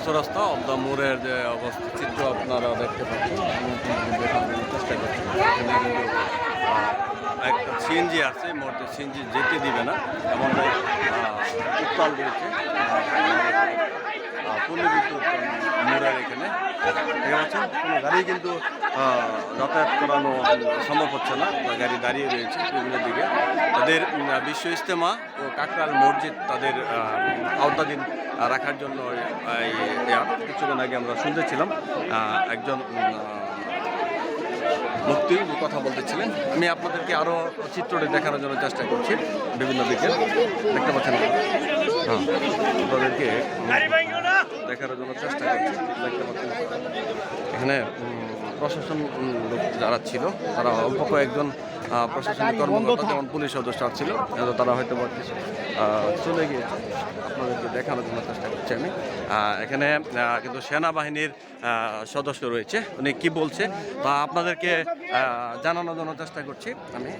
চৌরাস্তা of the মোড়ের যে অবস্থা চিত্র আপনারা দেখতে পাচ্ছেন, দেখানোর চেষ্টা করছি। এখানে কিন্তু একটা সিএনজি আছে, মোড়ে সিএনজি যেতে দিবে না এমন উত্তাল রয়েছে পল্লী বিদ্যুৎ মোড়ের এখানে। দেখতে পাচ্ছেন কোনো গাড়ি কিন্তু যাতায়াত করানো সম্ভব হচ্ছে না, গাড়ি দাঁড়িয়ে রয়েছে বিভিন্ন দিকে। তাদের বিশ্ব ইজতেমা ও কাকরাইল মসজিদ তাদের আওতাধীন রাখার জন্য কিছুদিন আগে আমরা শুনতেছিলাম একজন মুফতি কথা বলতেছিলেন। আমি আপনাদেরকে আরও চিত্রটি দেখানোর জন্য চেষ্টা করছি বিভিন্ন দিকে। দেখতে পাচ্ছেন, হ্যাঁ আপনাদেরকে দেখানোর জন্য চেষ্টা করছি। দেখতে পাচ্ছেন এখানে প্রশাসন লোক যারা ছিল তারা অল্প কয়েকজন প্রশাসনিক কর্মকর্তা যেমন পুলিশ সদস্য ছিল, তারা হয়তো চলে গিয়েছে। আপনাদেরকে দেখানোর জন্য চেষ্টা করছি আমি। এখানে কিন্তু সেনাবাহিনীর সদস্য রয়েছে, উনি কি বলছে তা আপনাদেরকে জানানোর জন্য চেষ্টা করছি আমি।